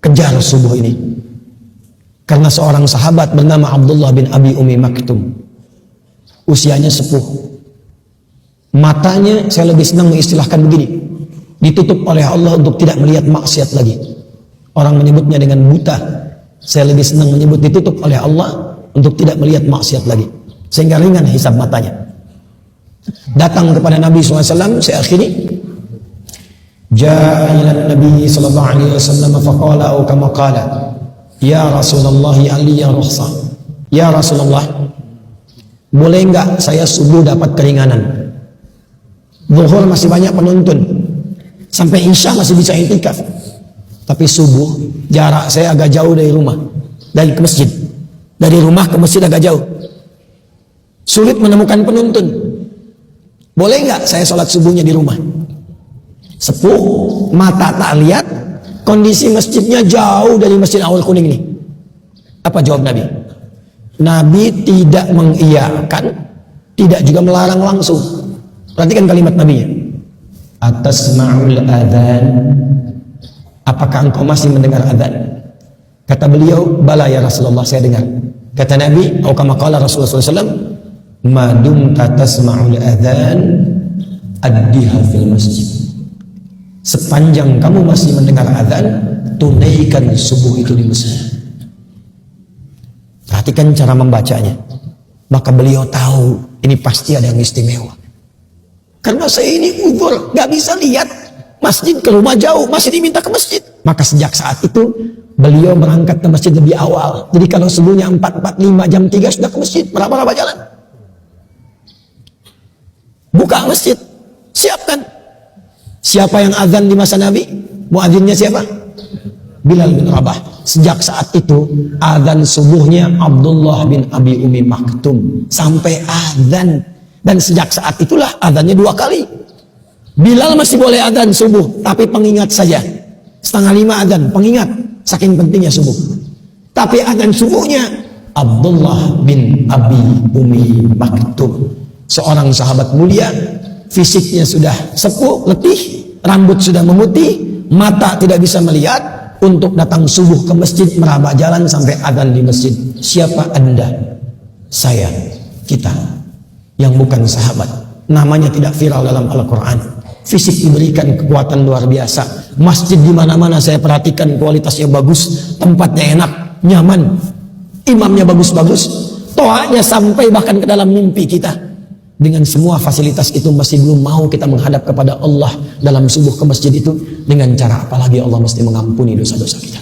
kejar subuh ini. Karena seorang sahabat bernama Abdullah bin Abi Umi Maktum, usianya sepuh, matanya saya lebih senang mengistilahkan begini, ditutup oleh Allah untuk tidak melihat maksiat lagi. Orang menyebutnya dengan buta, saya lebih senang menyebut ditutup oleh Allah untuk tidak melihat maksiat lagi, sehingga ringan hisab matanya. Datang kepada Nabi SAW, saya akhiri. Ja'a ila Nabi sallallahu alaihi wasallam faqala atau kama qala, ya Rasulullah aliyya rukhsah. Ya Rasulullah, boleh enggak saya subuh dapat keringanan? Zuhur masih banyak penonton, sampai Isya masih bisa intikaf. Tapi subuh jarak saya agak jauh dari rumah, dari ke masjid. Dari rumah ke masjid agak jauh. Sulit menemukan penonton. Boleh enggak saya sholat subuhnya di rumah? Sepuh, mata tak lihat, kondisi masjidnya jauh dari Masjid Awal Kuning ini. Apa jawab Nabi? Nabi tidak mengiyakan, tidak juga melarang langsung. Perhatikan kalimat Nabi-nya. Atasma'ul adzan. Apakah engkau masih mendengar adzan? Kata beliau, bala ya Rasulullah, saya dengar. Kata Nabi, atau kama qala Rasulullah SAW, ma dumta tasma'ul adzan addiha fil masjid. Sepanjang kamu masih mendengar adzan, tunaikan subuh itu di masjid. Perhatikan cara membacanya. Maka beliau tahu ini pasti ada yang istimewa. Karena saya ini uzur, gak bisa lihat masjid, ke rumah jauh, masih diminta ke masjid. Maka sejak saat itu beliau berangkat ke masjid lebih awal. Jadi kalau subuhnya 4:45, jam 3 sudah ke masjid, meraba-raba jalan. Buka masjid, siapkan. Siapa yang azan di masa Nabi? Muadzinnya siapa? Bilal bin Rabah. Sejak saat itu azan subuhnya Abdullah bin Abi Umi Maktum sampai azan. Dan sejak saat itulah azannya 2 kali. Bilal masih boleh azan subuh, tapi pengingat saja. 4:30 azan, pengingat, saking pentingnya subuh. Tapi azan subuhnya Abdullah bin Abi Umi Maktum, seorang sahabat mulia. Fisiknya sudah sepuh, letih, rambut sudah memutih, mata tidak bisa melihat, untuk datang subuh ke masjid, meraba jalan sampai adzan di masjid. Siapa Anda? Saya, kita, yang bukan sahabat. Namanya tidak viral dalam Al-Quran. Fisik diberikan kekuatan luar biasa. Masjid di mana-mana saya perhatikan kualitasnya bagus, tempatnya enak, nyaman, imamnya bagus-bagus, toanya sampai bahkan ke dalam mimpi kita. Dengan semua fasilitas itu masih belum mau kita menghadap kepada Allah dalam subuh ke masjid itu, dengan cara apalagi Allah mesti mengampuni dosa-dosa kita.